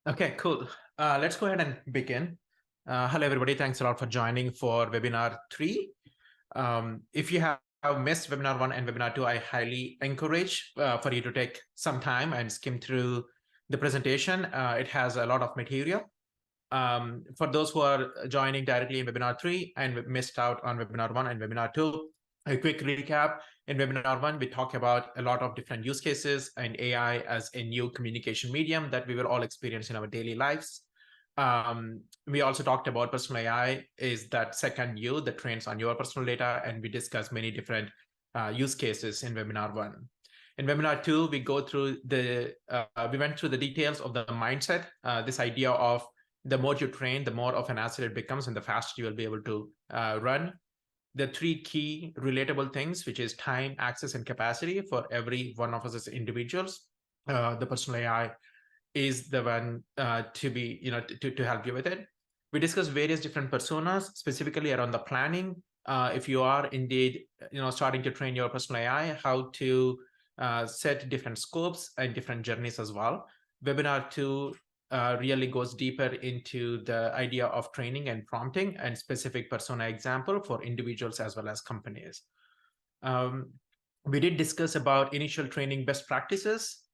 Okay, cool. Let's go ahead and begin. Hello, everybody. Thanks a lot for joining for webinar 3. If you have missed webinar 1 and webinar 2, I highly encourage for you to take some time and skim through the presentation. It has a lot of material. For those who are joining directly in webinar 3 and missed out on webinar 1 and webinar 2, a quick recap. In webinar 1, we talk about a lot of different use cases and AI as a new communication medium that we will all experience in our daily lives. We also talked about personal AI is that second you that trains on your personal data, and we discussed many different use cases in webinar 1. In webinar 2, we went through the details of the mindset, this idea of the more you train, the more of an asset it becomes, and the faster you will be able to run. The 3 key relatable things, which is time, access, and capacity for every one of us as individuals. The personal AI is the one to help you with it. We discussed various different personas, specifically around the planning. If you are indeed starting to train your personal AI, how to set different scopes and different journeys as well. Webinar 2 really goes deeper into the idea of training and prompting and specific persona example for individuals as well as companies. We did discuss about initial training best practices,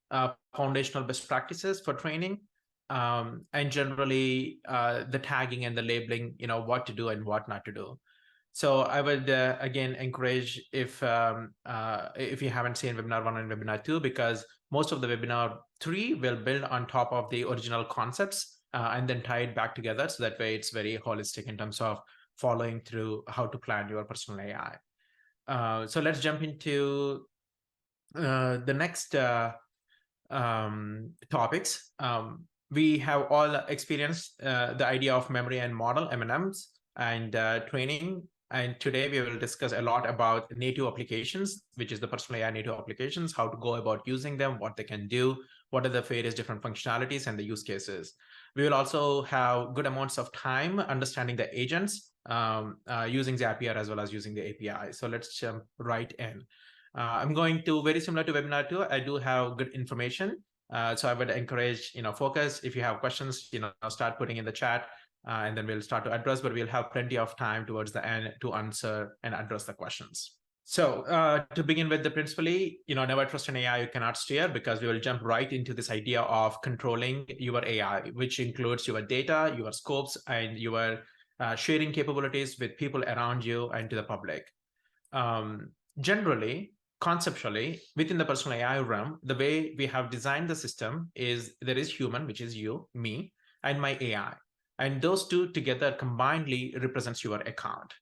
foundational best practices for training, and generally the tagging and the labeling, what to do and what not to do. So I would again encourage if you haven't seen webinar 1 and webinar 2, because most of the webinar 3 will build on top of the original concepts and then tie it back together. So that way it's very holistic in terms of following through how to plan your personal AI. So let's jump into the next topics. We have all experienced the idea of memory and model, M&Ms, and training. And today we will discuss a lot about native applications, which is the personal AI native applications, how to go about using them, what they can do, what are the various different functionalities and the use cases. We will also have good amounts of time understanding the agents, using Zapier as well as using the API. So let's jump right in. I'm going to, very similar to webinar 2, I do have good information. So I would encourage, focus. If you have questions, start putting in the chat. And then we'll start to address, but we'll have plenty of time towards the end to answer and address the questions. So to begin with, principally, never trust an AI you cannot steer, because we will jump right into this idea of controlling your AI, which includes your data, your scopes, and your sharing capabilities with people around you and to the public. Generally, conceptually, within the personal AI realm, the way we have designed the system is there is human, which is you, me, and my AI. And those two together combinedly represents your account.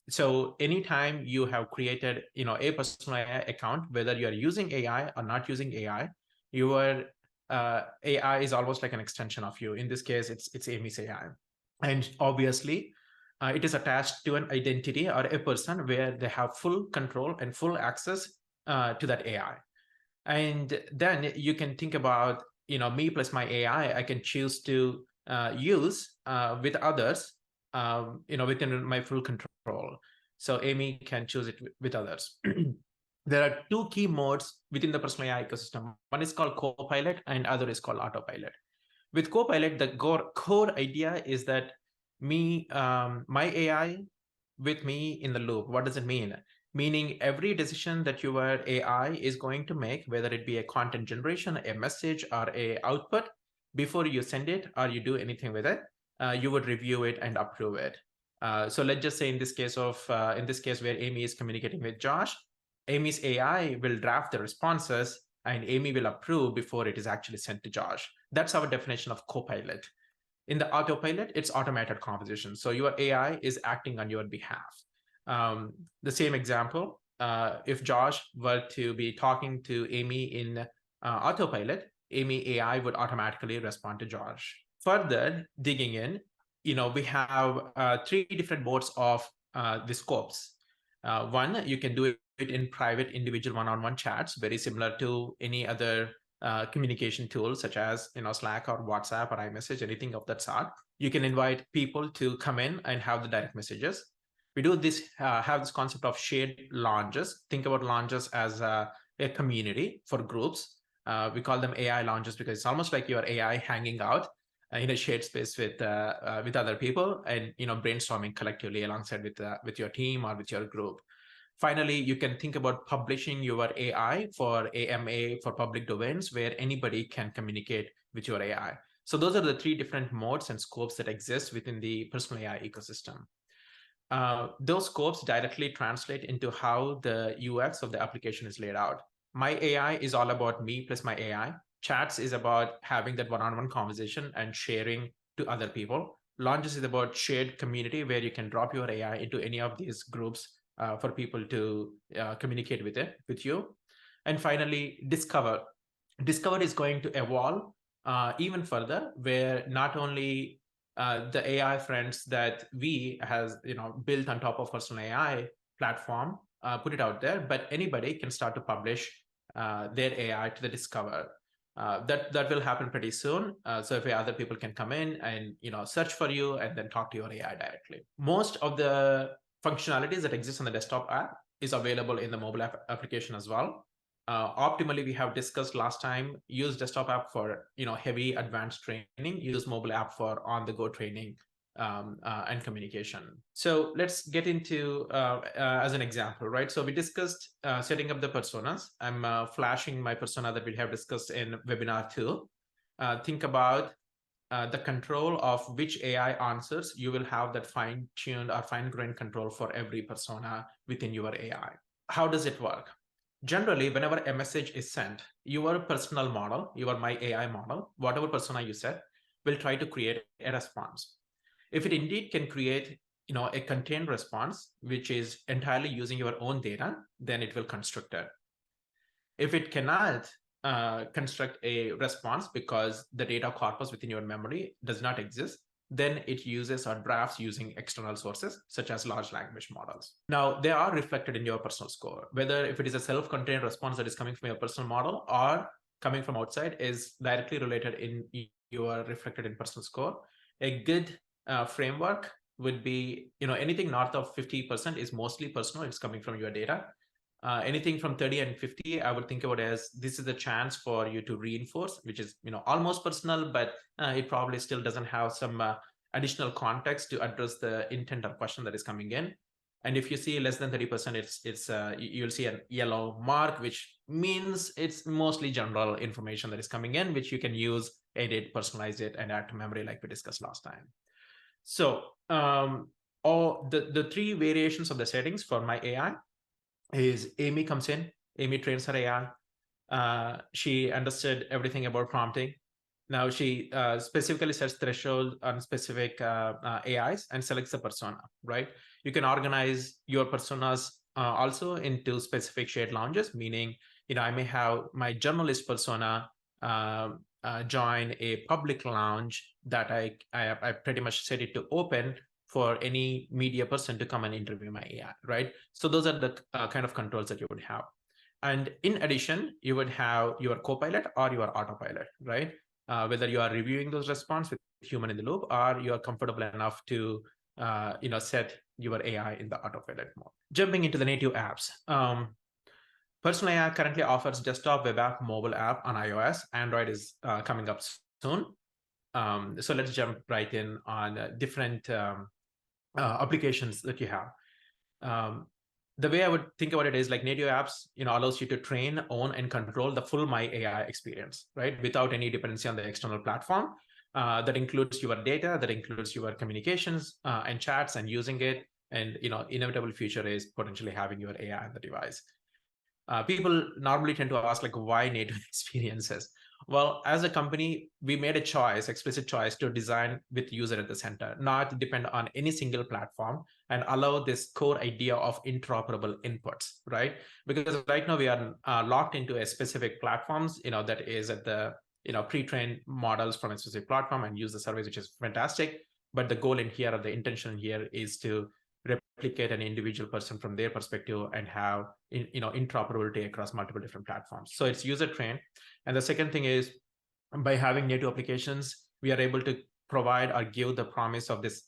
So anytime you have created, a personal AI account, whether you are using AI or not using AI, your AI is almost like an extension of you. In this case, it's Amy's AI. And obviously, it is attached to an identity or a person where they have full control and full access to that AI. And then you can think about, me plus my AI, I can choose to use with others, within my full control. So Amy can choose it with others. There are 2 key modes within the personal AI ecosystem. One is called Copilot and other is called Autopilot. With Copilot, the core idea is that my AI with me in the loop. What does it mean? Meaning every decision that your AI is going to make, whether it be a content generation, a message, or a output, before you send it or you do anything with it, you would review it and approve it. So let's just say in this case where Amy is communicating with Josh, Amy's AI will draft the responses and Amy will approve before it is actually sent to Josh. That's our definition of Copilot. In the Autopilot, it's automated conversation. So your AI is acting on your behalf. The same example, if Josh were to be talking to Amy in Autopilot, Amy AI would automatically respond to Josh. Further digging in, we have 3 different modes of the scopes. One, you can do it in private individual one-on-one chats, very similar to any other communication tools such as Slack or WhatsApp or iMessage, anything of that sort. You can invite people to come in and have the direct messages. We do this, have this concept of shared lounges. Think about lounges as a community for groups. We call them AI lounges because it's almost like your AI hanging out in a shared space with other people, and brainstorming collectively alongside with your team or with your group. Finally, you can think about publishing your AI for AMA, for public domains, where anybody can communicate with your AI. So those are the three different modes and scopes that exist within the personal AI ecosystem. Those scopes directly translate into how the UX of the application is laid out. My AI is all about me plus my AI. Chats is about having that one-on-one conversation and sharing to other people. Launches is about shared community where you can drop your AI into any of these groups for people to communicate with you. And finally, Discover. Discover is going to evolve even further, where not only the AI friends that we has built on top of personal AI platform put it out there, but anybody can start to publish their AI to the Discover. That will happen pretty soon. So if other people can come in and search for you and then talk to your AI directly. Most of the functionalities that exist on the desktop app is available in the mobile application as well. Optimally, we have discussed last time, use desktop app for heavy advanced training, use mobile app for on-the-go training and communication. So let's get into as an example, right? So we discussed setting up the personas. I'm flashing my persona that we have discussed in webinar 2. Think about the control of which AI answers. You will have that fine-tuned or fine-grained control for every persona within your AI. How does it work? Generally, whenever a message is sent, your personal model, your my AI model, whatever persona you set, will try to create a response. If it indeed can create a contained response, which is entirely using your own data, then it will construct it. If it cannot construct a response because the data corpus within your memory does not exist, then it uses or drafts using external sources such as large language models. Now, they are reflected in your personal score. Whether if it is a self-contained response that is coming from your personal model or coming from outside is directly related in your reflected in personal score. A good framework would be, anything north of 50% is mostly personal. It's coming from your data. Anything from 30 and 50, I would think about it as this is a chance for you to reinforce, which is almost personal, but it probably still doesn't have some additional context to address the intent or question that is coming in. And if you see less than 30%, you'll see a yellow mark, which means it's mostly general information that is coming in, which you can use, edit, personalize it, and add to memory like we discussed last time. So all the three variations of the settings for my AI is Amy comes in, Amy trains her AI. She understood everything about prompting. Now she specifically sets threshold on specific AIs and selects the persona, right? You can organize your personas also into specific shared lounges, meaning, I may have my journalist persona join a public lounge that I pretty much set it to open for any media person to come and interview my AI, right? So those are the kind of controls that you would have. And in addition, you would have your copilot or your autopilot, right? Whether you are reviewing those responses with human in the loop or you are comfortable enough to set your AI in the autopilot mode. Jumping into the native apps. Personal AI currently offers desktop, web app, mobile app on iOS. Android is coming up soon. So let's jump right in on different applications that you have. The way I would think about it is like native apps, allows you to train, own, and control the full My AI experience, right? Without any dependency on the external platform. That includes your data, that includes your communications and chats and using it. And, inevitable future is potentially having your AI on the device. People normally tend to ask like, why native experiences? Well, as a company, we made a choice, explicit choice to design with user at the center, not depend on any single platform and allow this core idea of interoperable inputs, right? Because right now we are locked into a specific platforms, that is at the, pre-trained models from a specific platform and use the service, which is fantastic. But the goal in here or the intention here is to replicate an individual person from their perspective and have interoperability across multiple different platforms. So it's user trained. And the second thing is, by having native applications, we are able to provide or give the promise of this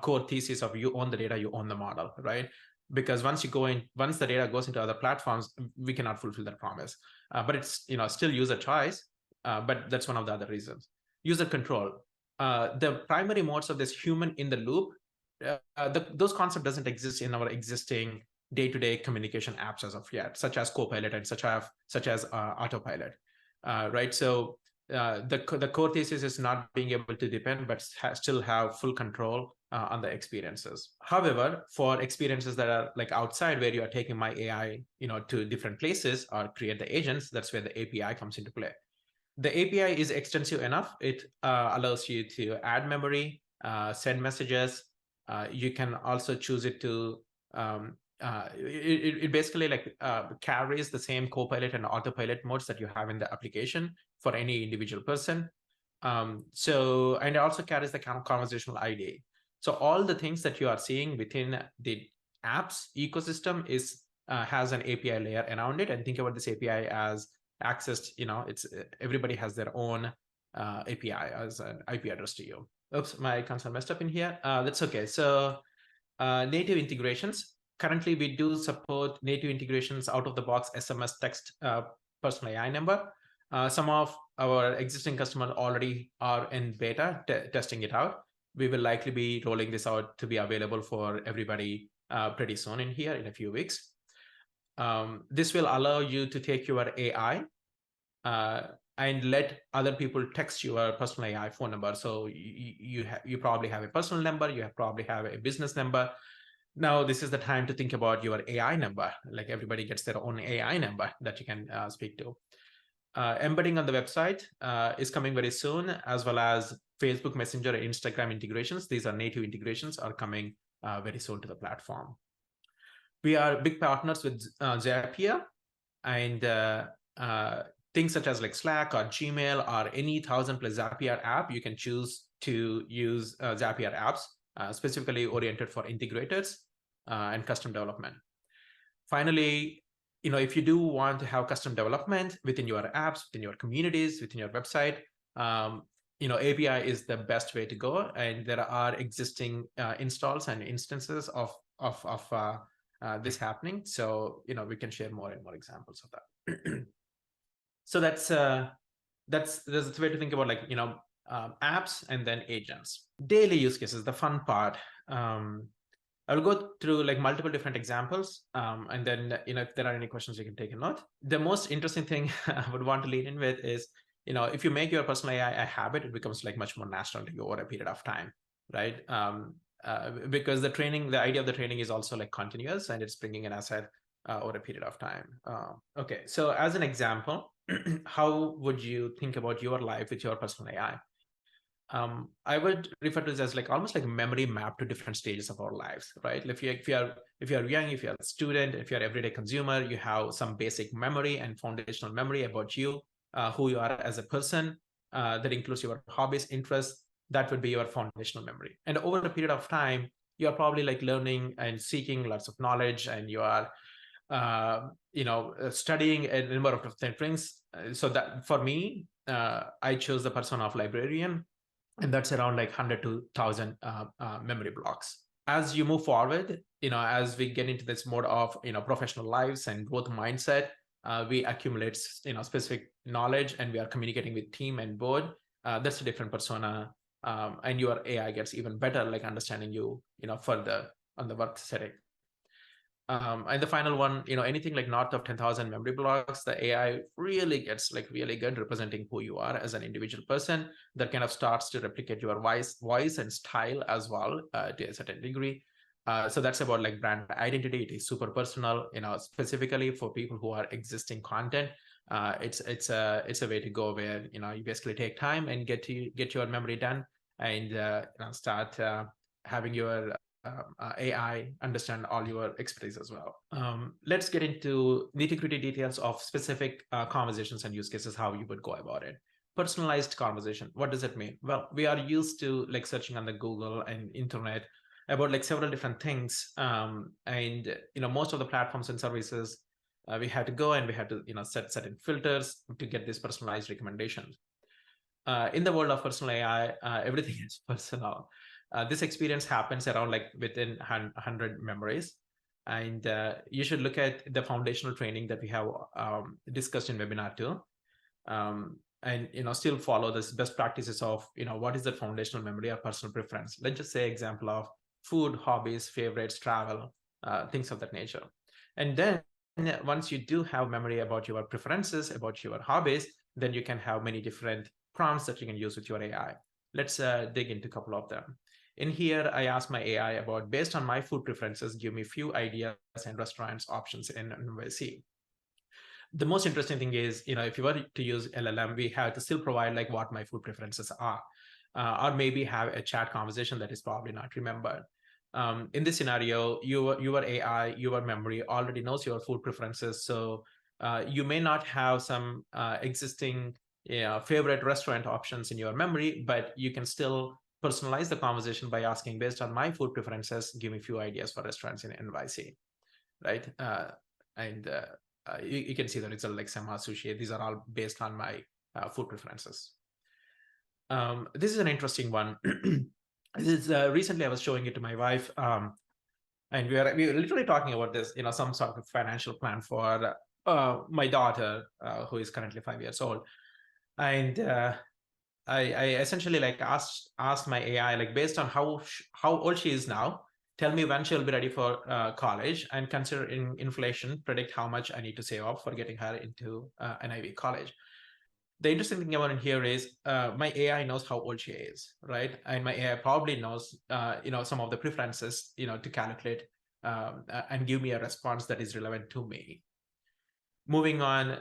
core thesis of you own the data, you own the model, right? because once the data goes into other platforms, we cannot fulfill that promise. But it's still user choice, but that's one of the other reasons. User control. The primary modes of this human in the loop, those concept doesn't exist in our existing day-to-day communication apps as of yet, such as Copilot and such as Autopilot, right? So the core thesis is not being able to depend, but still have full control on the experiences. However, for experiences that are like outside, where you are taking my AI, to different places or create the agents, that's where the API comes into play. The API is extensive enough. It allows you to add memory, send messages. You can also choose it to it basically carries the same Copilot and Autopilot modes that you have in the application for any individual person. And it also carries the kind of conversational ID. So all the things that you are seeing within the apps ecosystem has an API layer around it. And think about this API as accessed, it's everybody has their own API as an IP address to you. Oops, my console messed up in here. That's okay. So native integrations. Currently, we do support native integrations out of the box SMS text personal AI number. Some of our existing customers already are in beta testing it out. We will likely be rolling this out to be available for everybody pretty soon in here in a few weeks. This will allow you to take your AI and let other people text your personal AI phone number. So you probably have a personal number, you probably have a business number. Now, this is the time to think about your AI number. Like everybody gets their own AI number that you can speak to. Embedding on the website is coming very soon, as well as Facebook Messenger and Instagram integrations. These are native integrations are coming very soon to the platform. We are big partners with Zapier, and things such as like Slack or Gmail or any 1,000+ Zapier app, you can choose to use Zapier apps, specifically oriented for integrators and custom development. Finally, if you do want to have custom development within your apps, within your communities, within your website, API is the best way to go. And there are existing installs and instances of this happening. So, we can share more and more examples of that. So that's the way to think about apps and then agents. Daily use cases, the fun part. I will go through multiple different examples, and then if there are any questions, you can take a note. The most interesting thing I would want to lead in with is if you make your personal AI a habit, it becomes much more natural to you over a period of time, right? Because the idea of the training is also continuous, and it's bringing an asset over a period of time. Okay, so as an example, how would you think about your life with your personal AI? I would refer to this as almost like a memory map to different stages of our lives, right? If you're young, if you're a student, if you're an everyday consumer, you have some basic memory and foundational memory about you, who you are as a person. That includes your hobbies, interests. That would be your foundational memory. And over a period of time, you're probably learning and seeking lots of knowledge, and you are studying a number of different things. So that for me, I chose the persona of librarian. And that's around 100 to 1,000 memory blocks. As you move forward, as we get into this mode of professional lives and growth mindset, we accumulate specific knowledge, and we are communicating with team and board. That's a different persona, and your AI gets even better, understanding you, further on the work setting. And the final one, anything north of 10,000 memory blocks, the AI really gets really good representing who you are as an individual person. That kind of starts to replicate your voice and style as well to a certain degree. So that's about brand identity. It is super personal, specifically for people who are existing content. It's a way to go where you basically take time and get your memory done, and start having your AI understand all your expertise as well. Let's get into nitty-gritty details of specific conversations and use cases, how you would go about it. Personalized conversation, what does it mean? Well, we are used to searching on the Google and internet about several different things, and most of the platforms and services, we had to go and we had to set certain filters to get these personalized recommendations. In the world of personal AI, everything is personal. This experience happens around within 100 memories. And you should look at the foundational training that we have discussed in webinar 2. And still follow this best practices of what is the foundational memory or personal preference. Let's just say example of food, hobbies, favorites, travel, things of that nature. And then once you do have memory about your preferences, about your hobbies, then you can have many different prompts that you can use with your AI. Let's dig into a couple of them. In here, I asked my AI about, based on my food preferences, give me a few ideas and restaurants options in NYC. The most interesting thing is, if you were to use LLM, we have to still provide like what my food preferences are, or maybe have a chat conversation that is probably not remembered. In this scenario, your AI, your memory already knows your food preferences. So you may not have some existing favorite restaurant options in your memory, but you can still personalize the conversation by asking, based on my food preferences, give me a few ideas for restaurants in NYC, right? And you can see the result like Sema, Sushi. These are all based on my food preferences. This is an interesting one. This is, recently I was showing it to my wife, and we were literally talking about this, some sort of financial plan for my daughter, who is currently 5 years old. And I essentially like asked my AI, like, based on how old she is now, tell me when she'll be ready for college, and considering inflation, predict how much I need to save up for getting her into an Ivy college. The interesting thing about it here is my AI knows how old she is, right? And my AI probably knows, some of the preferences, to calculate and give me a response that is relevant to me. Moving on,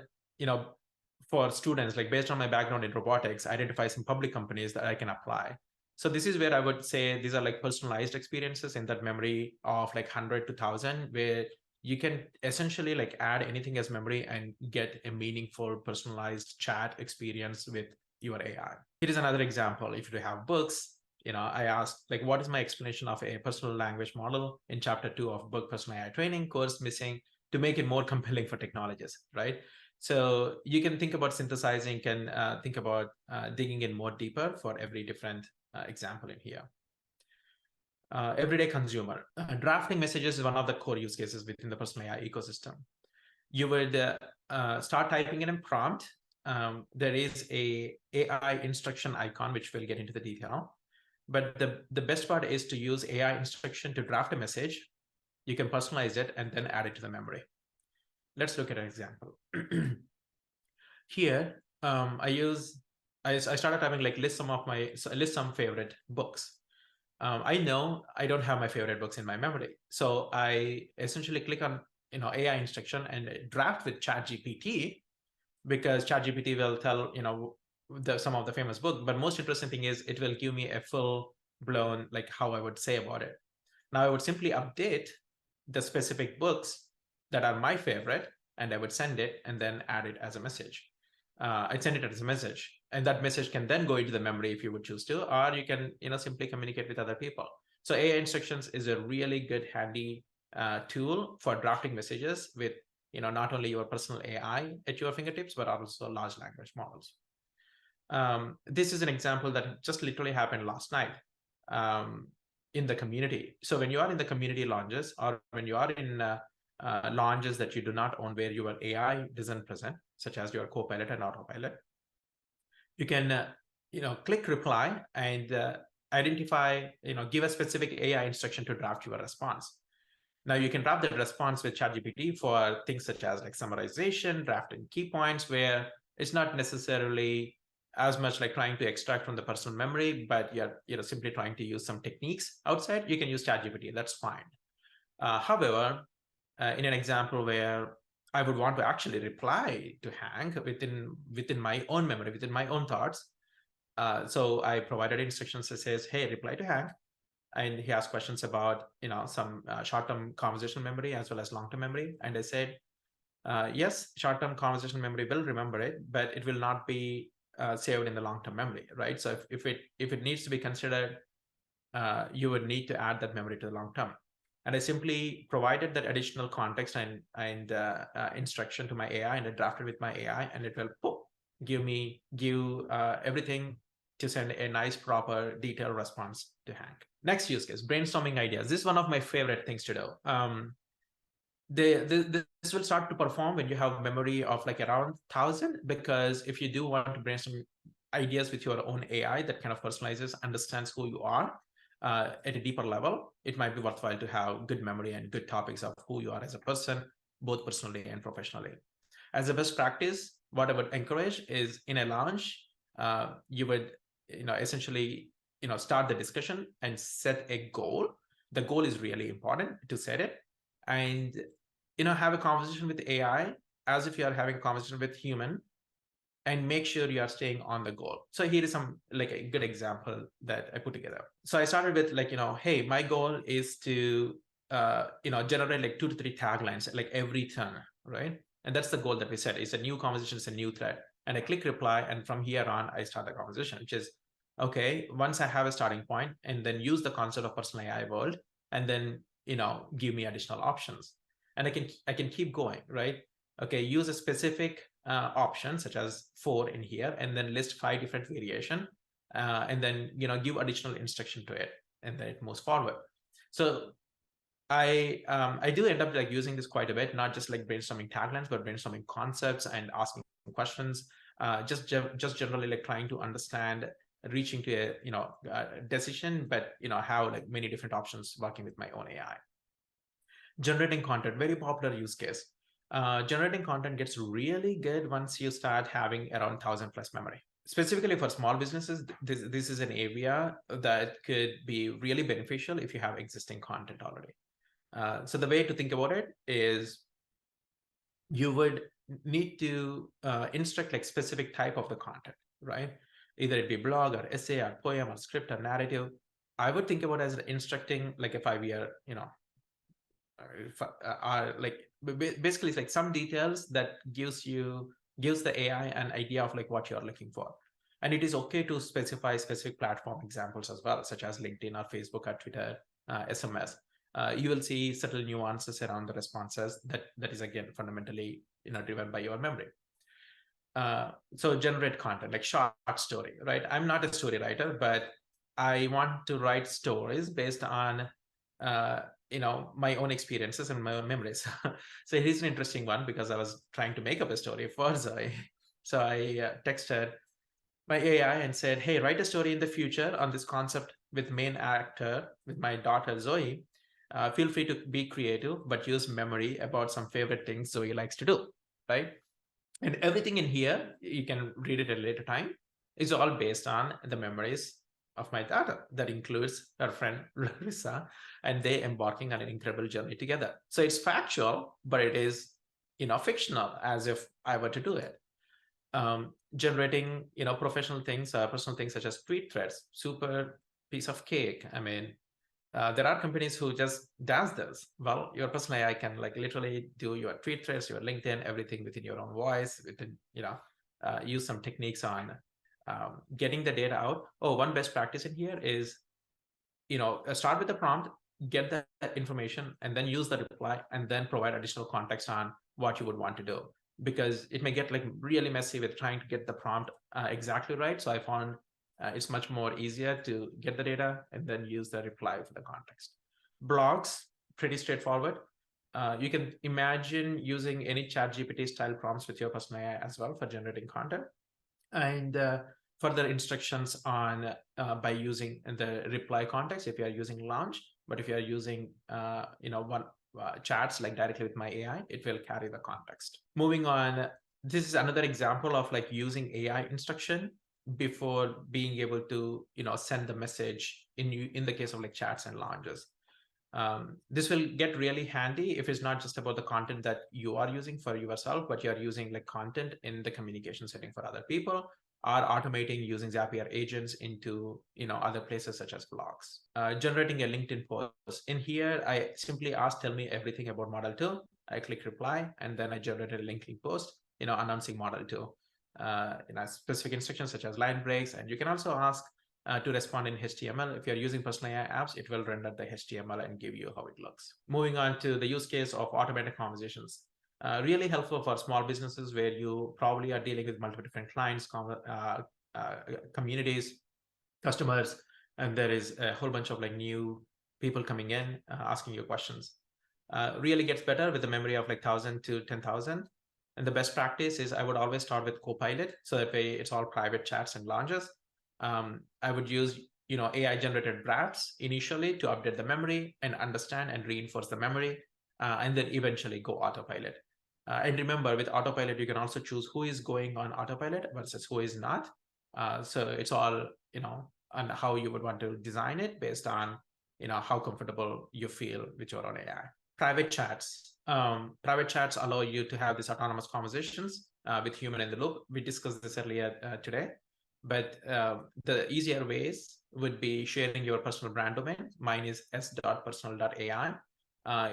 for students, like based on my background in robotics, identify some public companies that I can apply. So this is where I would say these are like personalized experiences in that memory of like 100 to 1,000, where you can essentially like add anything as memory and get a meaningful personalized chat experience with your AI. Here is another example. If you have books, I asked like, what is my explanation of a personal language model in chapter 2 of book Personal AI Training course missing to make it more compelling for technologists, right? So you can think about synthesizing, can think about digging in more deeper for every different example in here. Everyday consumer. Drafting messages is one of the core use cases within the personal AI ecosystem. You would start typing in a prompt. There is a AI instruction icon, which we'll get into the detail. But the best part is to use AI instruction to draft a message. You can personalize it and then add it to the memory. Let's look at an example. Here, I started having like list some favorite books. I know I don't have my favorite books in my memory, so I essentially click on AI instruction and draft with ChatGPT, because ChatGPT will tell some of the famous book. But most interesting thing is it will give me a full blown like how I would say about it. Now I would simply update the specific books that are my favorite, and I would send it and then add it as a message. I'd send it as a message, and that message can then go into the memory if you would choose to, or you can simply communicate with other people. So AI instructions is a really good handy tool for drafting messages with not only your personal AI at your fingertips, but also large language models. This is an example that just literally happened last night in the community. So when you are in the community lounges, or when you are in lounges that you do not own, where your AI doesn't present, such as your Copilot and Autopilot, you can click reply and identify, give a specific AI instruction to draft your response. Now you can draft the response with ChatGPT for things such as like summarization, drafting key points, where it's not necessarily as much like trying to extract from the personal memory, but you're simply trying to use some techniques outside. You can use ChatGPT. That's fine. However, in an example where I would want to actually reply to Hank within my own memory, within my own thoughts, so I provided instructions that says, "Hey, reply to Hank," and he asked questions about some short-term conversational memory as well as long-term memory, and I said, yes, short-term conversational memory will remember it, but it will not be saved in the long-term memory, right? So if it needs to be considered, you would need to add that memory to the long-term. And I simply provided that additional context and instruction to my AI, and I drafted with my AI, and it will give everything to send a nice, proper, detailed response to Hank. Next use case, brainstorming ideas. This is one of my favorite things to do. this will start to perform when you have memory of like around 1,000, because if you do want to brainstorm ideas with your own AI that kind of personalizes, understands who you are at a deeper level, it might be worthwhile to have good memory and good topics of who you are as a person, both personally and professionally. As a best practice, what I would encourage is in a launch, you would essentially start the discussion and set a goal. The goal is really important to set it, and have a conversation with AI as if you are having a conversation with human, and make sure you are staying on the goal. So here is some like a good example that I put together. So I started with like, hey, my goal is to generate like 2 to 3 taglines like every turn, right? And that's the goal that we set. It's a new conversation, it's a new thread. And I click reply, and from here on, I start the conversation, which is okay. Once I have a starting point, and then use the concept of personal AI world, and then give me additional options, and I can keep going, right? Okay, use a specific option such as 4 in here, and then list 5 different variation, and then give additional instruction to it, and then it moves forward. So I do end up like using this quite a bit, not just like brainstorming taglines, but brainstorming concepts and asking questions, just generally like trying to understand, reaching to a decision, but have like many different options working with my own AI. Generating content, very popular use case. Generating content gets really good once you start having around 1,000 plus memory. Specifically for small businesses, this is an area that could be really beneficial if you have existing content already. So the way to think about it is you would need to instruct like specific type of the content, right? Either it be blog or essay or poem or script or narrative. I would think about it as instructing like a 5-year, like basically it's like some details that gives the AI an idea of like what you're looking for. And it is okay to specify specific platform examples as well, such as LinkedIn or Facebook or Twitter, SMS. You will see subtle nuances around the responses that is again fundamentally driven by your memory. So generate content like short story, right? I'm not a story writer, but I want to write stories based on my own experiences and my own memories. So it is an interesting one because I was trying to make up a story for Zoe. So I texted my AI and said, hey, write a story in the future on this concept with main actor, with my daughter Zoe. Feel free to be creative, but use memory about some favorite things Zoe likes to do, right? And everything in here, you can read it at a later time, is all based on the memories of my daughter. That includes her friend Larissa, and they embarking on an incredible journey together. So it's factual, but it is fictional, as if I were to do it. Generating professional things, personal things such as tweet threads, super piece of cake. I mean, there are companies who just does this. Well, your personal AI can like literally do your tweet threads, your LinkedIn, everything within your own voice. Within use some techniques on getting the data out. Oh, one best practice in here is start with the prompt, get the information, and then use the reply, and then provide additional context on what you would want to do, because it may get like really messy with trying to get the prompt exactly right. So I found it's much more easier to get the data and then use the reply for the context. Blogs, pretty straightforward. You can imagine using any ChatGPT style prompts with your personal AI as well for generating content, and further instructions on by using the reply context if you are using launch. But if you are using one chats like directly with my AI, it will carry the context. Moving on, this is another example of like using AI instruction before being able to send the message in the case of like chats and launches. This will get really handy if it's not just about the content that you are using for yourself, but you're using like content in the communication setting for other people, or automating using Zapier agents into other places such as blogs. Generating a LinkedIn post. In here, I simply ask, tell me everything about Model 2. I click reply, and then I generate a LinkedIn post, announcing Model 2. Specific instructions such as line breaks, and you can also ask to respond in HTML. If you're using personal AI apps, it will render the HTML and give you how it looks. Moving on to the use case of automated conversations. Really helpful for small businesses where you probably are dealing with multiple different clients, communities, customers, and there is a whole bunch of like new people coming in asking you questions. really gets better with a memory of like 1,000 to 10,000. And the best practice is I would always start with Copilot. So that way it's all private chats and launches. I would use AI generated drafts initially to update the memory and understand and reinforce the memory, and then eventually go autopilot. And remember, with autopilot, you can also choose who is going on autopilot versus who is not. So it's all on how you would want to design it based on how comfortable you feel with your own AI. Private chats. Private chats allow you to have these autonomous conversations with human in the loop. We discussed this earlier today, but the easier ways would be sharing your personal brand domain. Mine is s.personal.ai.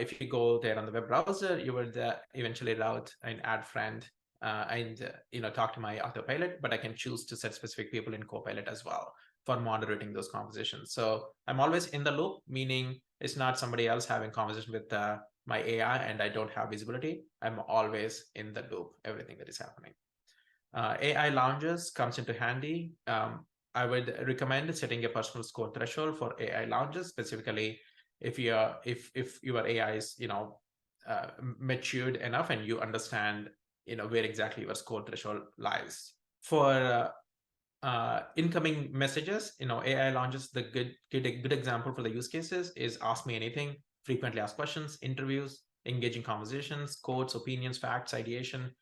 If you go there on the web browser, you would eventually route and add friend and talk to my autopilot, but I can choose to set specific people in Copilot as well for moderating those conversations. So I'm always in the loop, meaning it's not somebody else having conversation with my AI and I don't have visibility. I'm always in the loop, everything that is happening. AI lounges comes into handy. I would recommend setting a personal score threshold for AI lounges, specifically if your AI is matured enough and you understand where exactly your score threshold lies. For incoming messages, AI launches, the good example for the use cases is ask me anything, frequently asked questions, interviews, engaging conversations, quotes, opinions, facts, ideation.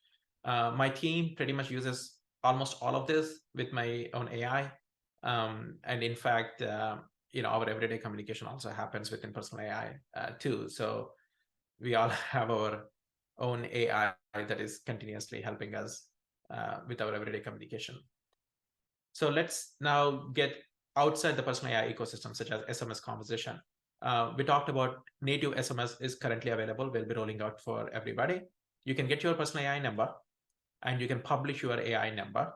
My team pretty much uses almost all of this with my own AI. And in fact, our everyday communication also happens within personal AI too. So we all have our own AI that is continuously helping us with our everyday communication. So let's now get outside the personal AI ecosystem, such as SMS conversation. We talked about native SMS is currently available. We'll be rolling out for everybody. You can get your personal AI number and you can publish your AI number.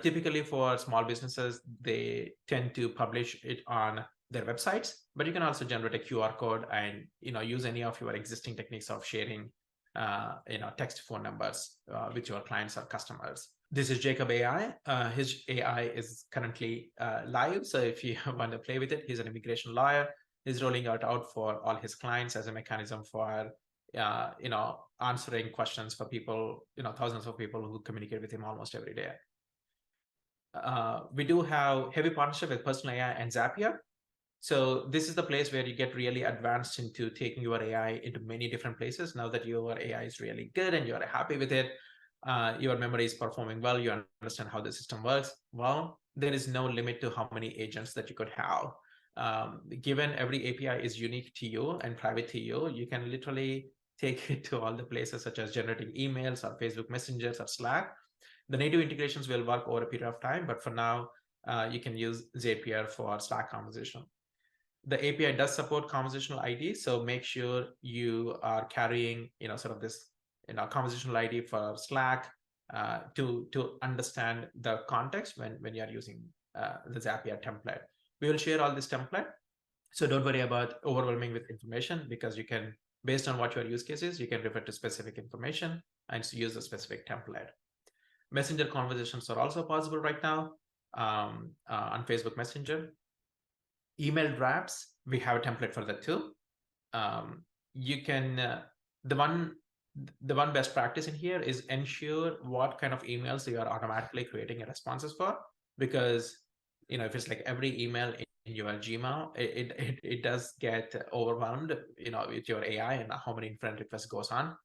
Typically for small businesses, they tend to publish it on their websites, but you can also generate a QR code and use any of your existing techniques of sharing text phone numbers with your clients or customers. This is Jacob AI. His AI is currently live. So if you want to play with it, he's an immigration lawyer. He's rolling it out for all his clients as a mechanism for answering questions for people, thousands of people who communicate with him almost every day. We do have heavy partnership with Personal AI and Zapier. So this is the place where you get really advanced into taking your AI into many different places. Now that your AI is really good and you're happy with it, your memory is performing well, you understand how the system works well, there is no limit to how many agents that you could have. Given every API is unique to you and private to you, you can literally take it to all the places such as generating emails or Facebook messengers or Slack. The native integrations will work over a period of time, but for now, you can use Zapier for Slack conversation. The API does support conversational ID, so make sure you are carrying, sort of this, conversational ID for Slack to understand the context when you are using the Zapier template. We will share all this template, so don't worry about overwhelming with information because you can, based on what your use case is, you can refer to specific information and use a specific template. Messenger conversations are also possible right now on Facebook Messenger. Email drafts, we have a template for that too. You can the one best practice in here is ensure what kind of emails you are automatically creating responses for, because if it's like every email in your Gmail, it does get overwhelmed with your AI and how many friend requests goes on.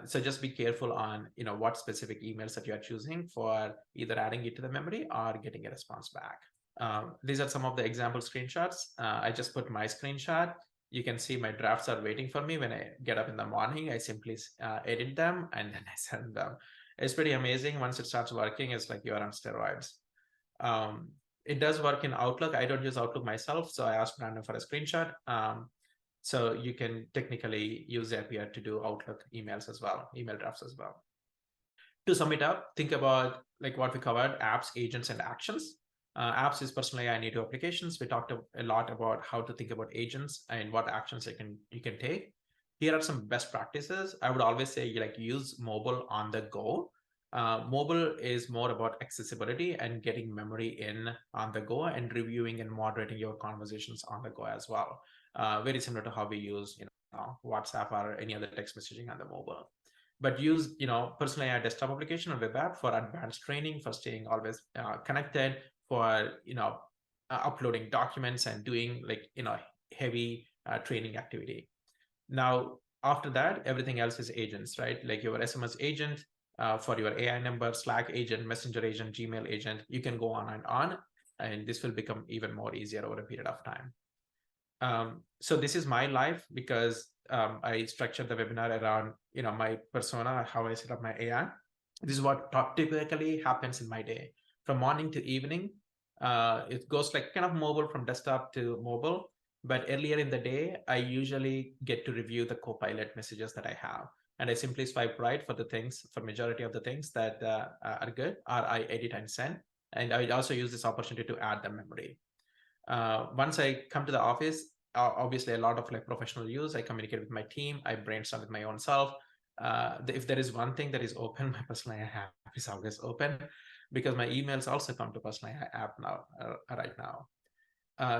So just be careful on what specific emails that you are choosing for either adding it to the memory or getting a response back. These are some of the example screenshots. I just put my screenshot. You can see my drafts are waiting for me. When I get up in the morning, I simply edit them and then I send them. It's pretty amazing. Once it starts working, it's like you're on steroids. It does work in Outlook. I don't use Outlook myself, so I asked Brandon for a screenshot. So you can technically use Zapier to do Outlook emails as well, email drafts as well. To sum it up, think about like what we covered: apps, agents, and actions. Apps is personal AI native applications. We talked a lot about how to think about agents and what actions you can take. Here are some best practices. I would always say use mobile on the go. Mobile is more about accessibility and getting memory in on the go and reviewing and moderating your conversations on the go as well. Very similar to how we use WhatsApp or any other text messaging on the mobile. But use personal AI desktop application or web app for advanced training, for staying always connected, for uploading documents and doing heavy training activity. Now, after that, everything else is agents, right? Like your SMS agent for your AI number, Slack agent, Messenger agent, Gmail agent. You can go on, and this will become even more easier over a period of time. So this is my life because I structured the webinar around my persona, how I set up my AI. This is what typically happens in my day from morning to evening. It goes like kind of mobile, from desktop to mobile. But earlier in the day, I usually get to review the Copilot messages that I have. And I simply swipe right for the things, for majority of the things that are good, or I edit and send. And I also use this opportunity to add the memory. Once I come to the office, obviously a lot of professional use. I communicate with my team. I brainstorm with my own self. If there is one thing that is open, my personal AI app is always open, because my emails also come to personal AI app now, right now.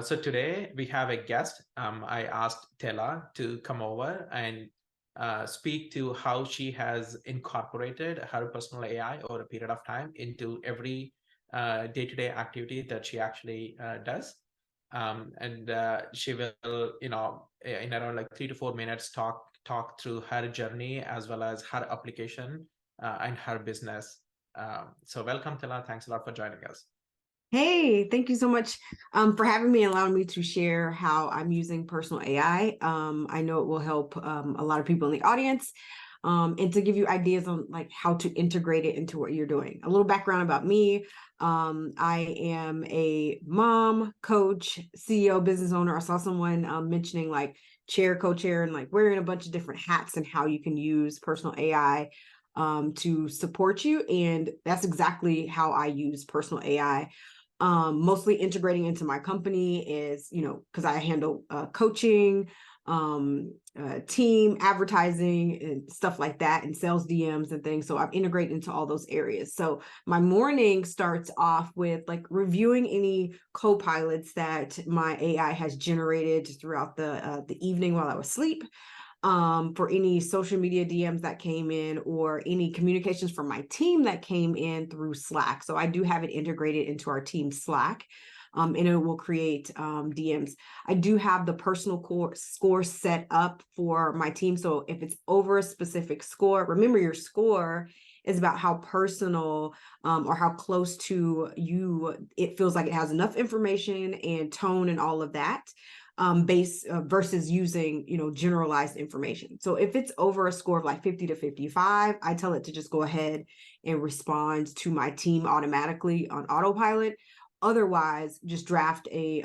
So today we have a guest. I asked Tela to come over and speak to how she has incorporated her personal AI over a period of time into every day-to-day activity that she actually does. And she will, in around 3 to 4 minutes, talk through her journey as well as her application and her business. So welcome, Tela. Thanks a lot for joining us. Hey, thank you so much for having me and allowing me to share how I'm using personal AI. I know it will help a lot of people in the audience, and to give you ideas on how to integrate it into what you're doing. A little background about me. I am a mom, coach, CEO, business owner. I saw someone mentioning chair, co-chair, and wearing a bunch of different hats and how you can use personal AI to support you. And that's exactly how I use personal AI. Mostly integrating into my company is, because I handle coaching, team advertising and stuff like that, and sales DMs and things. So I've integrated into all those areas. So my morning starts off with reviewing any co-pilots that my AI has generated throughout the evening while I was asleep. For any social media DMs that came in, or any communications from my team that came in through Slack. So I do have it integrated into our team Slack, and it will create DMs. I do have the personal score set up for my team. So if it's over a specific score, remember your score is about how personal or how close to you it feels like it has enough information and tone and all of that. Versus using, generalized information. So if it's over a score of 50 to 55, I tell it to just go ahead and respond to my team automatically on autopilot. Otherwise, just create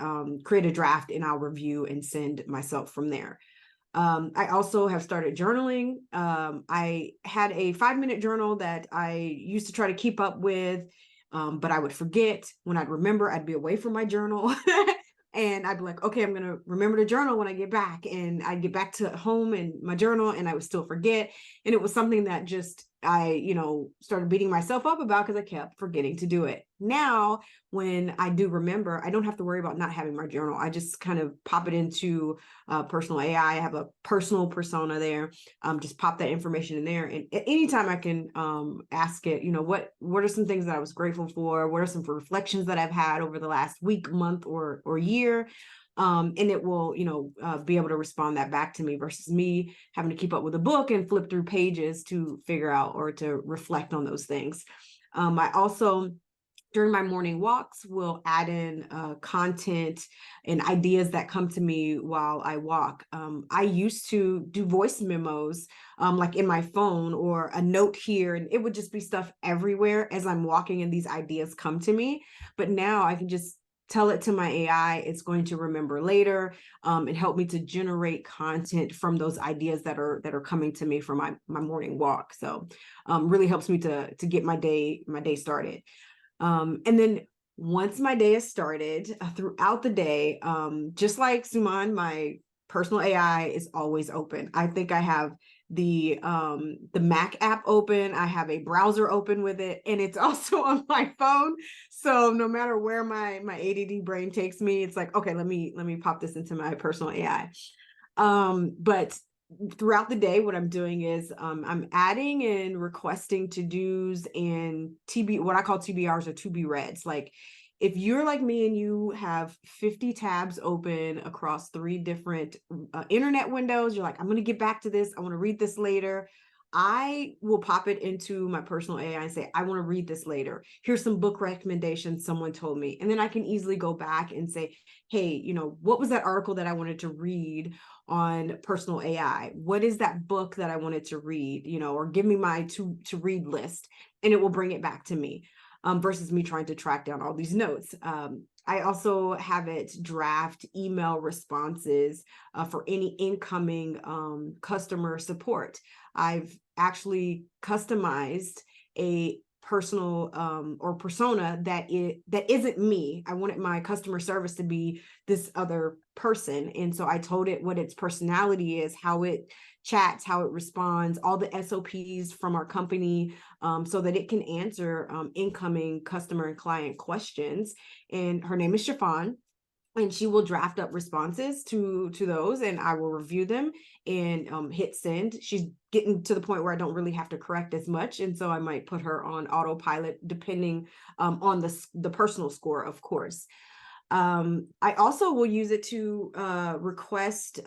a draft, and I'll review and send myself from there. I also have started journaling. I had a 5-minute journal that I used to try to keep up with, but I would forget. When I'd remember, I'd be away from my journal. And I'd be like, okay, I'm going to remember to journal when I get back. And I'd get back to home and my journal, and I would still forget. And it was something that just I, started beating myself up about because I kept forgetting to do it. Now, when I do remember, I don't have to worry about not having my journal. I just kind of pop it into personal AI. I have a personal persona there. Just pop that information in there. And at any time I can ask it, what are some things that I was grateful for? What are some reflections that I've had over the last week, month, or year? And it will, be able to respond that back to me, versus me having to keep up with a book and flip through pages to figure out or to reflect on those things. I also, during my morning walks, will add in content and ideas that come to me while I walk. I used to do voice memos in my phone, or a note here, and it would just be stuff everywhere as I'm walking and these ideas come to me. But now I can just tell it to my AI, it's going to remember later, and help me to generate content from those ideas that are coming to me from my morning walk. So really helps me to get my day started. And then once my day is started, throughout the day, just like Suman, my personal AI is always open. I think I have the Mac app open. I have a browser open with it, and it's also on my phone. So no matter where my ADD brain takes me, it's like, okay, let me pop this into my personal AI. But throughout the day, what I'm doing is I'm adding and requesting to-dos and what I call TBRs or to-be reads. Like if you're like me and you have 50 tabs open across 3 different internet windows, you're like, I'm going to get back to this. I want to read this later. I will pop it into my personal AI and say, I want to read this later. Here's some book recommendations someone told me. And then I can easily go back and say, hey, what was that article that I wanted to read on personal AI? What is that book that I wanted to read, or give me my to read list, and it will bring it back to me, versus me trying to track down all these notes. I also have it draft email responses for any incoming customer support. I've actually customized a personal or persona that isn't me. I wanted my customer service to be this other person. And so I told it what its personality is, how it chats, how it responds, all the SOPs from our company, so that it can answer incoming customer and client questions. And her name is Chiffon, and she will draft up responses to those, and I will review them and hit send. She's getting to the point where I don't really have to correct as much, and so I might put her on autopilot depending on the personal score, of course. I also will use it to request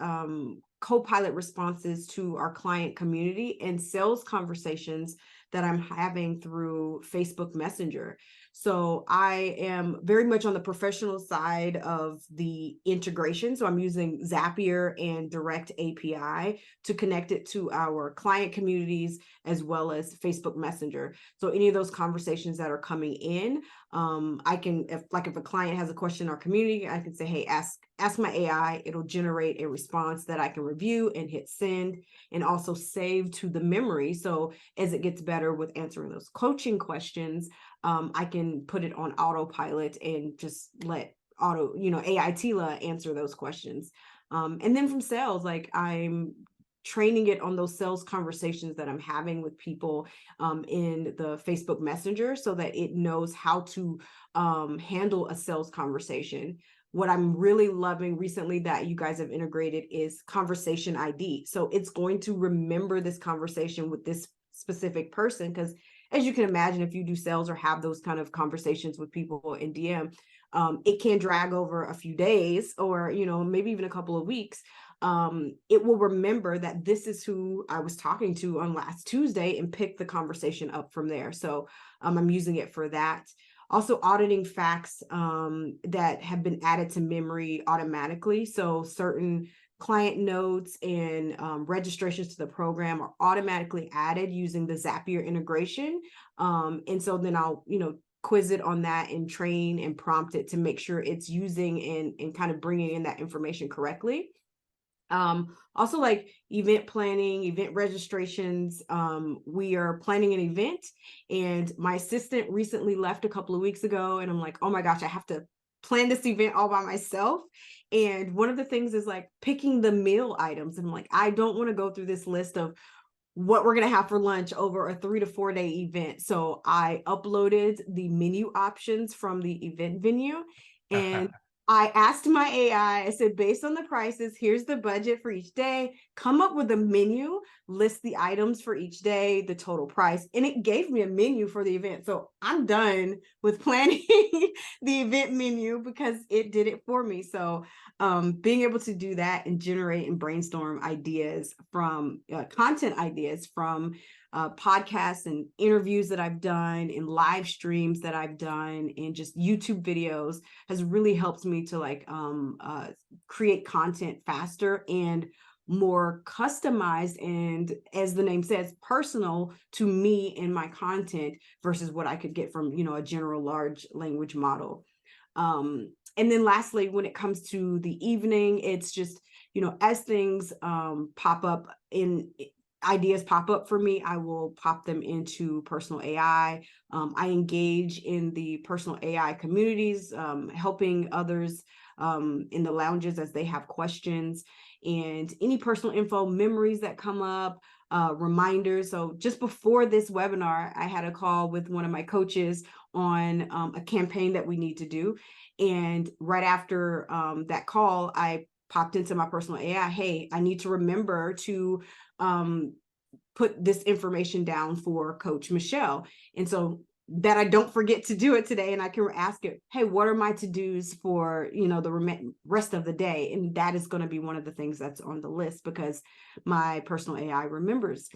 co-pilot responses to our client community and sales conversations that I'm having through Facebook Messenger. So I am very much on the professional side of the integration. So I'm using Zapier and Direct API to connect it to our client communities as well as Facebook Messenger. So any of those conversations that are coming in, I can, if a client has a question in our community, I can say, hey, ask my AI. It'll generate a response that I can review and hit send, and also save to the memory. So as it gets better with answering those coaching questions, I can put it on autopilot and just let AI Tila answer those questions. And then from sales, like I'm training it on those sales conversations that I'm having with people in the Facebook Messenger, so that it knows how to handle a sales conversation. What I'm really loving recently that you guys have integrated is conversation ID. So it's going to remember this conversation with this specific person, because as you can imagine, if you do sales or have those kind of conversations with people in DM, it can drag over a few days or, maybe even a couple of weeks. It will remember that this is who I was talking to on last Tuesday and pick the conversation up from there. So I'm using it for that. Also auditing facts that have been added to memory automatically. So certain client notes and registrations to the program are automatically added using the Zapier integration. And so then I'll, quiz it on that and train and prompt it to make sure it's using and kind of bringing in that information correctly. Also like event planning, event registrations. We are planning an event, and my assistant recently left a couple of weeks ago, and I'm like, oh my gosh, I have to plan this event all by myself. And one of the things is like picking the meal items. And I'm like, I don't want to go through this list of what we're going to have for lunch over a 3 to 4 day event. So I uploaded the menu options from the event venue, and I asked my AI, I said, based on the prices, here's the budget for each day, come up with a menu, list the items for each day, the total price, and it gave me a menu for the event. So I'm done with planning the event menu because it did it for me. So being able to do that and generate and brainstorm ideas from content ideas from podcasts and interviews that I've done and live streams that I've done and just YouTube videos has really helped me to create content faster and more customized, and as the name says, personal to me and my content versus what I could get from, a general large language model. And then lastly, when it comes to the evening, it's just, as things pop up in ideas pop up for me, I will pop them into personal AI. I engage in the personal AI communities, helping others in the lounges as they have questions, and any personal info, memories that come up, reminders. So just before this webinar, I had a call with one of my coaches on a campaign that we need to do. And right after that call, I popped into my personal AI, hey, I need to remember to put this information down for Coach Michelle. And so that I don't forget to do it today, and I can ask it, hey, what are my to-dos for, the rest of the day? And that is going to be one of the things that's on the list, because my personal AI remembers.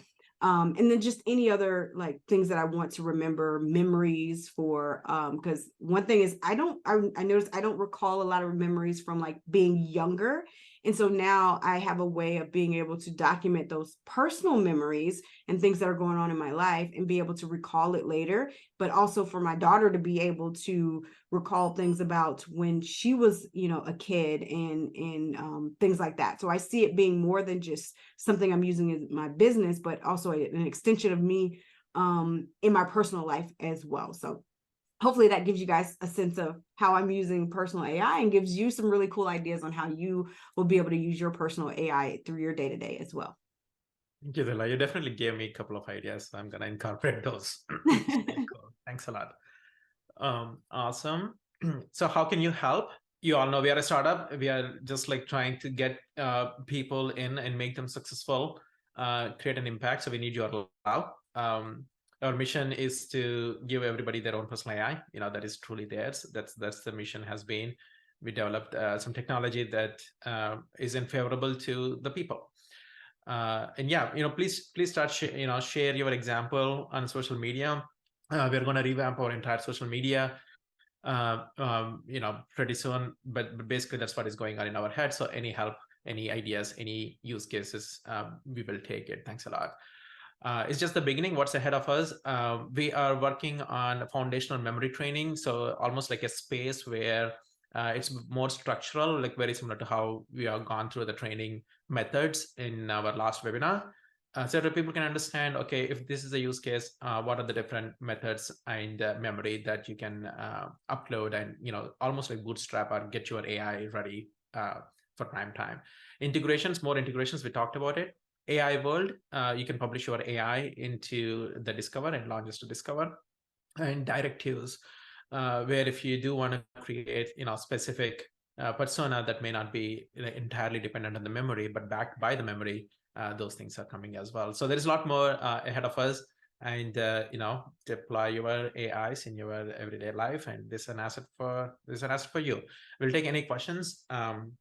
And then just any other like things that I want to remember, memories for, because one thing is I noticed I don't recall a lot of memories from like being younger. And so now I have a way of being able to document those personal memories and things that are going on in my life and be able to recall it later, but also for my daughter to be able to recall things about when she was, a kid, and things like that. So I see it being more than just something I'm using in my business, but also an extension of me in my personal life as well. So hopefully that gives you guys a sense of how I'm using personal AI, and gives you some really cool ideas on how you will be able to use your personal AI through your day-to-day as well. Thank you, Dilla. You definitely gave me a couple of ideas, so I'm going to incorporate those. Cool. Thanks a lot. Awesome. So how can you help? You all know we are a startup. We are just like trying to get people in and make them successful, create an impact. So we need your love. Our mission is to give everybody their own personal AI. That is truly theirs. That's the mission has been. We developed some technology that isn't favorable to the people. And yeah, please start share your example on social media. We're going to revamp our entire social media pretty soon, but basically that's what is going on in our head. So any help, any ideas, any use cases, we will take it. Thanks a lot. It's just the beginning. What's ahead of us? We are working on foundational memory training, so almost like a space where it's more structural, like very similar to how we have gone through the training methods in our last webinar. So that people can understand, okay, if this is a use case, what are the different methods and memory that you can upload and, almost like bootstrap or get your AI ready for prime time. Integrations, more integrations, we talked about it. AI world, you can publish your AI into the Discover and launches to Discover. And directives, where if you do want to create, specific persona that may not be entirely dependent on the memory, but backed by the memory, those things are coming as well. So there's a lot more ahead of us, and deploy your AIs in your everyday life. And this is an asset for you. We'll take any questions. One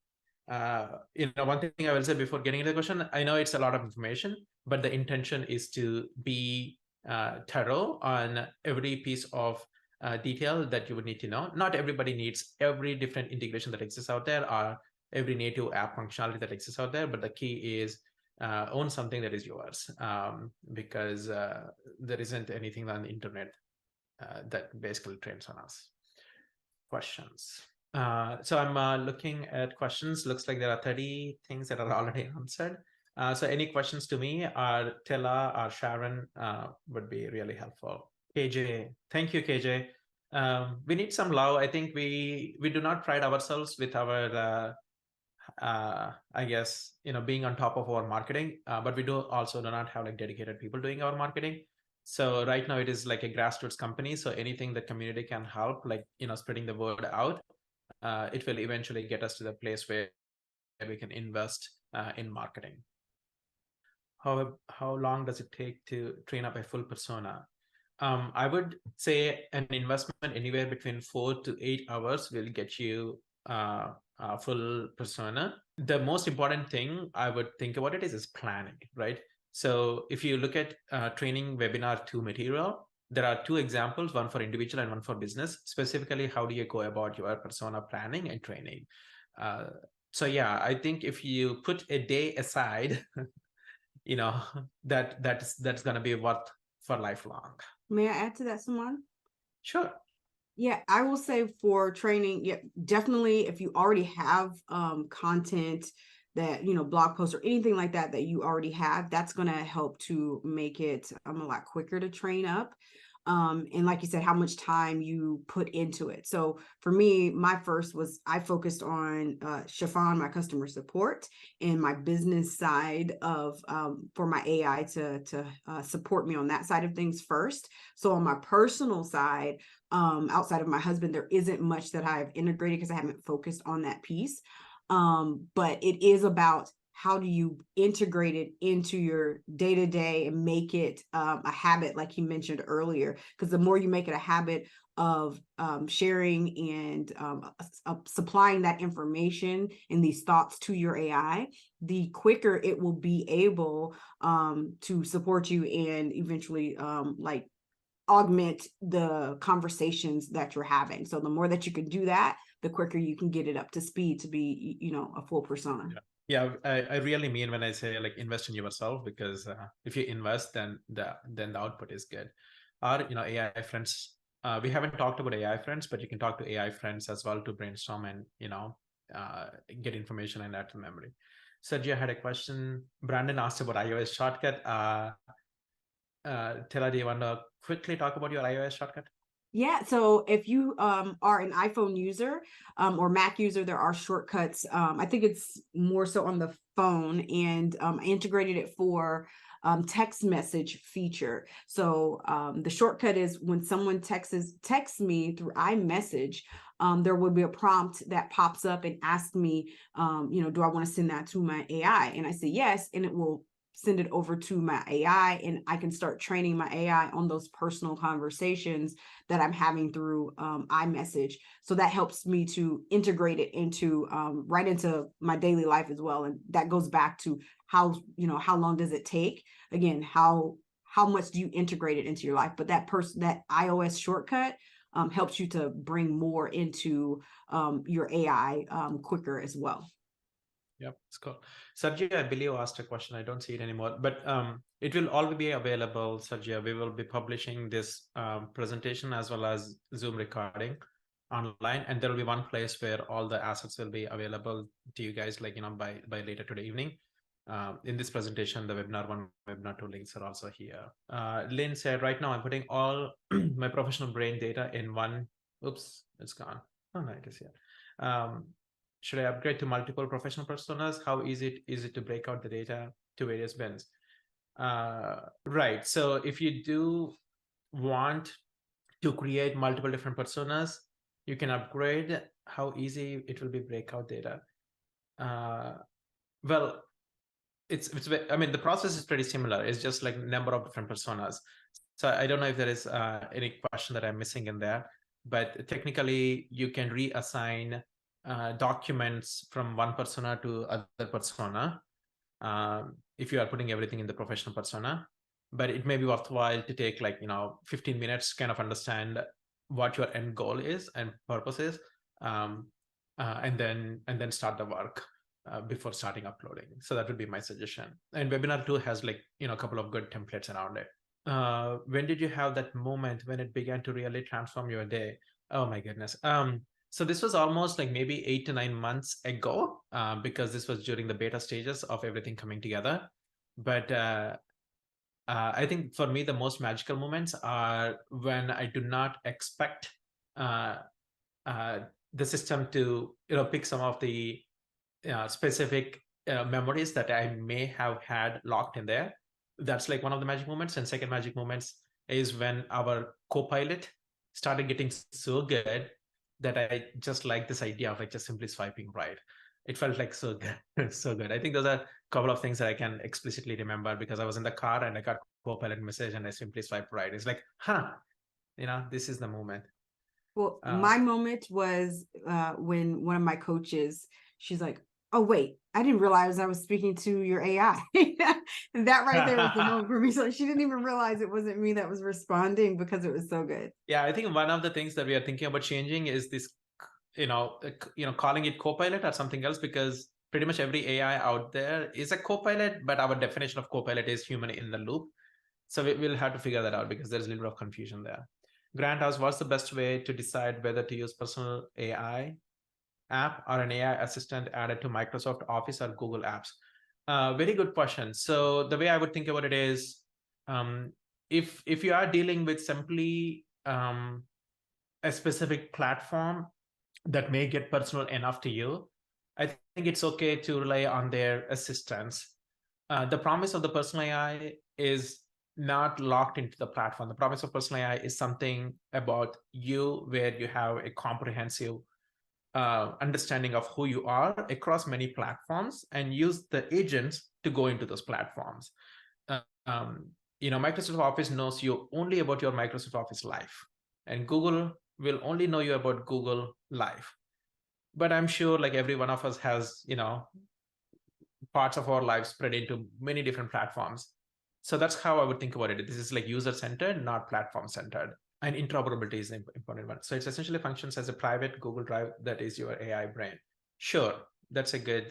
thing I will say before getting into the question, I know it's a lot of information, but the intention is to be thorough on every piece of detail that you would need to know. Not everybody needs every different integration that exists out there, or every native app functionality that exists out there, but the key is own something that is yours, because there isn't anything on the internet that basically trains on us. Questions. So I'm looking at questions. Looks like there are 30 things that are already answered. So any questions to me, or Tella or Sharon, would be really helpful. KJ, thank you, KJ. We need some love. I think we do not pride ourselves with our I guess, being on top of our marketing, but we do not have like dedicated people doing our marketing. So right now it is like a grassroots company. So anything the community can help, like, spreading the word out, it will eventually get us to the place where we can invest in marketing. How long does it take to train up a full persona? I would say an investment anywhere between 4 to 8 hours will get you a full persona. The most important thing I would think about it is planning, right? So if you look at training webinar 2 material, there are 2 examples, one for individual and one for business. Specifically, how do you go about your persona planning and training? So yeah, I think if you put a day aside, that's going to be worth for lifelong. May I add to that, Suman? Sure. Yeah, I will say for training, yeah, definitely if you already have content that, blog posts or anything like that you already have, that's going to help to make it a lot quicker to train up. And like you said, how much time you put into it. So for me, I focused on Chiffon, my customer support, and my business side of for my AI to support me on that side of things first. So on my personal side, outside of my husband, there isn't much that I've integrated because I haven't focused on that piece. But it is about how do you integrate it into your day-to-day and make it a habit, like you mentioned earlier, because the more you make it a habit of sharing and supplying that information and these thoughts to your AI, the quicker it will be able to support you and eventually like augment the conversations that you're having. So the more that you can do that, the quicker you can get it up to speed to be, you know, a full persona. Yeah, I really mean when I say like invest in yourself, because if you invest, then the output is good. Or, you know, AI friends. We haven't talked about AI friends, but you can talk to AI friends as well to brainstorm and, you know, get information and add to memory. Sergio had a question. Brandon asked about iOS shortcut. Tela, do you want to quickly talk about your iOS shortcut? Yeah, so if you are an iPhone user or Mac user, there are shortcuts. I think it's more so on the phone, and I integrated it for text message feature. So the shortcut is when someone texts me through iMessage, there will be a prompt that pops up and asks me, you know, do I want to send that to my AI? And I say yes, and it will send it over to my AI, and I can start training my AI on those personal conversations that I'm having through iMessage. So that helps me to integrate it into right into my daily life as well. And that goes back to how, you know, how long does it take? Again, how much do you integrate it into your life? But that iOS shortcut helps you to bring more into your AI quicker as well. Yep, it's cool. Sergio, I believe, asked a question. I don't see it anymore, but it will all be available, Sergio. We will be publishing this presentation as well as Zoom recording online, and there will be one place where all the assets will be available to you guys, like, you know, by later today evening. In this presentation, the webinar 1, webinar 2 links are also here. Lynn said, right now I'm putting all my professional brain data in one. Oops, it's gone. Oh, no, it is here. Should I upgrade to multiple professional personas? How easy is it to break out the data to various bins? Right. So if you do want to create multiple different personas, you can upgrade. How easy it will be break out data? Well, it's I mean, the process is pretty similar. It's just like number of different personas. So I don't know if there is any question that I'm missing in there, but technically you can reassign documents from one persona to other persona if you are putting everything in the professional persona. But it may be worthwhile to take, like, you know, 15 minutes, kind of understand what your end goal is and purpose is, and then start the work before starting uploading. So that would be my suggestion. And webinar 2 has, like, you know, a couple of good templates around it. When did you have that moment when it began to really transform your day? Oh my goodness. So this was almost like maybe 8 to 9 months ago, because this was during the beta stages of everything coming together. But I think for me, the most magical moments are when I do not expect the system to, you know, pick some of the specific memories that I may have had locked in there. That's like one of the magic moments. And second magic moments is when our co-pilot started getting so good that I just like this idea of like just simply swiping right. It felt like so good, so good. I think those are a couple of things that I can explicitly remember because I was in the car and I got co-pilot message and I simply swiped right. It's like, you know, this is the moment. Well, my moment was when one of my coaches, she's like, oh, wait, I didn't realize I was speaking to your AI. And that right there was the moment for me. So she didn't even realize it wasn't me that was responding because it was so good. Yeah, I think one of the things that we are thinking about changing is this, calling it Copilot or something else, because pretty much every AI out there is a Copilot, but our definition of Copilot is human in the loop. So we'll have to figure that out because there's a little bit of confusion there. Grant asks, what's the best way to decide whether to use personal AI app or an AI assistant added to Microsoft Office or Google Apps? Very good question. So the way I would think about it is, if you are dealing with simply a specific platform that may get personal enough to you, I think it's okay to rely on their assistance. The promise of the personal AI is not locked into the platform. The promise of personal AI is something about you where you have a comprehensive understanding of who you are across many platforms and use the agents to go into those platforms. Microsoft Office knows you only about your Microsoft Office life, and Google will only know you about Google life. But I'm sure like every one of us has, parts of our lives spread into many different platforms. So that's how I would think about it. This is like user-centered, not platform-centered. And interoperability is an important one. So it essentially functions as a private Google Drive that is your AI brain. Sure, that's a good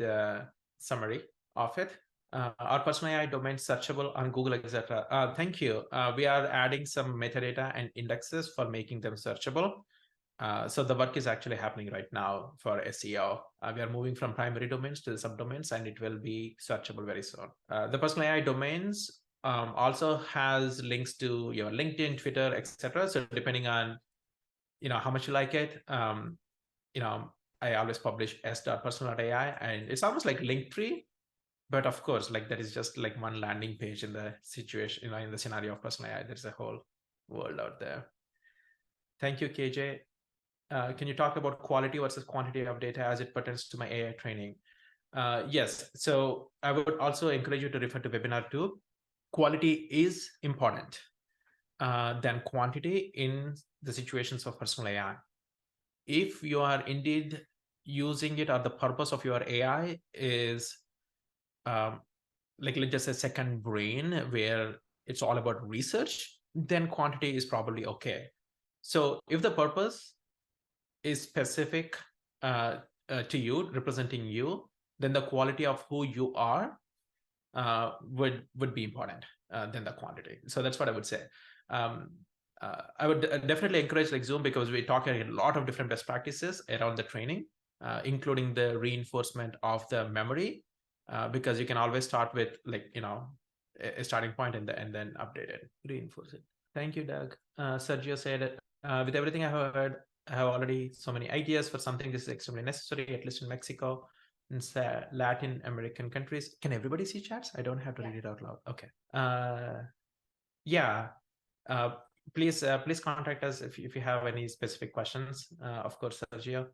summary of it. Our personal AI domain searchable on Google, etc. Thank you. We are adding some metadata and indexes for making them searchable. So the work is actually happening right now for SEO. We are moving from primary domains to the subdomains, and it will be searchable very soon. The personal AI domains also has links to your LinkedIn, Twitter, etc. So depending on how much you like it, I always publish s.personal.ai, and it's almost like Linktree, but of course, like that is just like one landing page in the situation, in the scenario of personal AI. There's a whole world out there. Thank you, KJ. Can you talk about quality versus quantity of data as it pertains to my AI training? Yes. So I would also encourage you to refer to webinar 2. Quality is important than quantity in the situations of personal AI. If you are indeed using it, or the purpose of your AI is like let's just say second brain, where it's all about research, then quantity is probably okay. So if the purpose is specific to you, representing you, then the quality of who you are would be important than the quantity. So that's what I would say. I would definitely encourage like Zoom, because we're talking a lot of different best practices around the training, including the reinforcement of the memory, because you can always start with like a starting point and then update it, reinforce it. Thank you, Doug. Sergio said, with everything I have heard, I have already so many ideas for something this is extremely necessary, at least in Mexico and Latin American countries. Can everybody see chats? I don't have to read it out loud. Okay. Yeah. Please contact us if you have any specific questions. Of course, Sergio.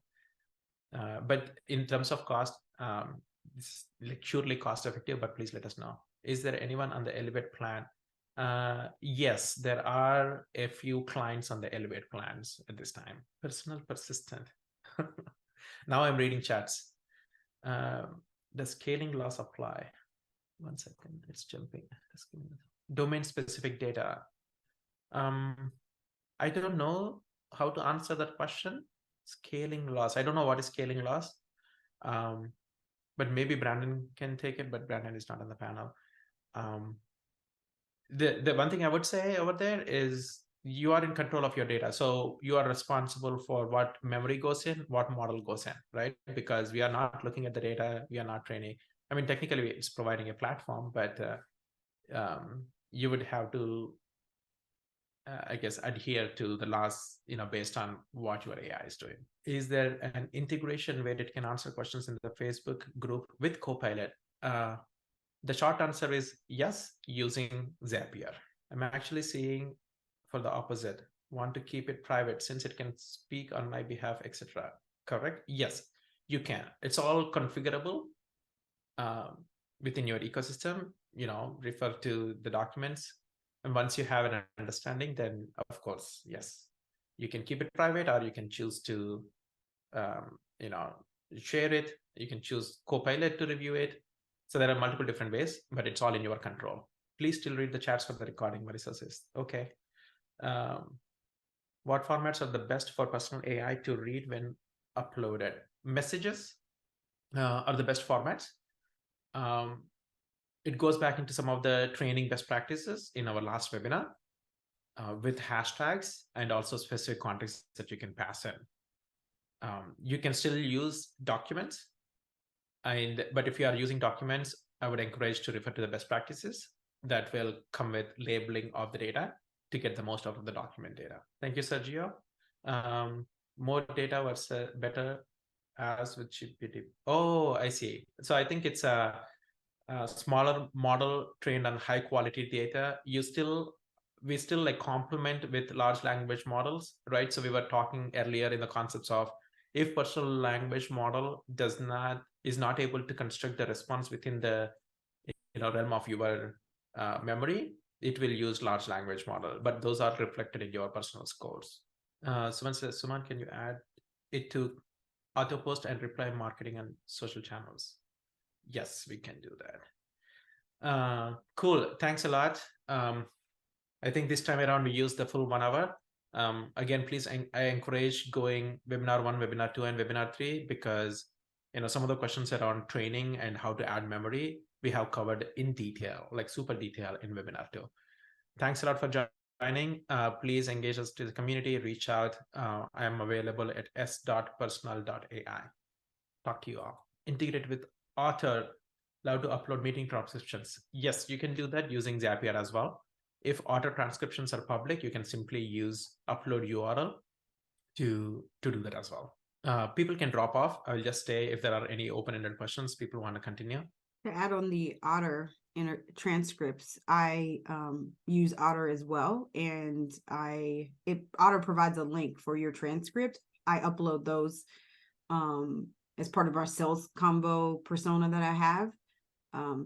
But in terms of cost, it's like surely cost effective, but please let us know. Is there anyone on the Elevate plan? Yes, there are a few clients on the Elevate plans at this time. Personal persistent. Now I'm reading chats. Does scaling laws apply? 1 second, it's jumping. Domain specific data. I don't know how to answer that question. Scaling laws. I don't know what is scaling laws. But maybe Brandon can take it, but Brandon is not on the panel. The one thing I would say over there is you are in control of your data. So you are responsible for what memory goes in, what model goes in, right? Because we are not looking at the data, we are not training. I mean, technically it's providing a platform, but you would have to, I guess, adhere to the laws, based on what your AI is doing. Is there an integration where it can answer questions in the Facebook group with Copilot? The short answer is yes, using Zapier. I'm actually seeing for the opposite, want to keep it private since it can speak on my behalf, etc. Correct? Yes, you can. It's all configurable within your ecosystem, refer to the documents. And once you have an understanding, then of course, yes, you can keep it private, or you can choose to, share it. You can choose Copilot to review it. So there are multiple different ways, but it's all in your control. Please still read the chats for the recording, Marisa says. Okay. What formats are the best for personal AI to read when uploaded? Messages are the best formats. It goes back into some of the training best practices in our last webinar with hashtags and also specific context that you can pass in. You can still use documents, but if you are using documents, I would encourage to refer to the best practices that will come with labeling of the data to get the most out of the document data. Thank you, Sergio. More data was better as with GPT. Oh, I see. So I think it's a smaller model trained on high quality data. We still like complement with large language models, right? So we were talking earlier in the concepts of If personal language model is not able to construct the response within the realm of your memory, it will use large language model, but those are reflected in your personal scores. Someone says, Suman, can you add it to auto post and reply marketing and social channels? Yes, we can do that. Cool. Thanks a lot. I think this time around we used the full 1 hour. Again, please, I encourage going webinar 1, webinar 2, and webinar 3, because some of the questions around training and how to add memory, we have covered in detail, like super detail in webinar 2. Thanks a lot for joining. Please engage us to the community, reach out. I am available at s.personal.ai. Talk to you all. Integrate with Author. Love to upload meeting transcriptions. Yes, you can do that using Zapier as well. If auto transcriptions are public, you can simply use upload URL to do that as well. People can drop off. I'll just stay if there are any open-ended questions people want to continue. To add on the Otter transcripts, I use Otter as well, and Otter provides a link for your transcript. I upload those as part of our sales combo persona that I have.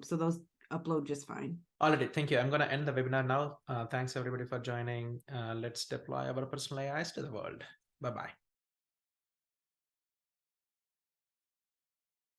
So those upload just fine. All right, thank you. I'm going to end the webinar now. Thanks everybody for joining. Let's deploy our personal AIs to the world. Bye-bye.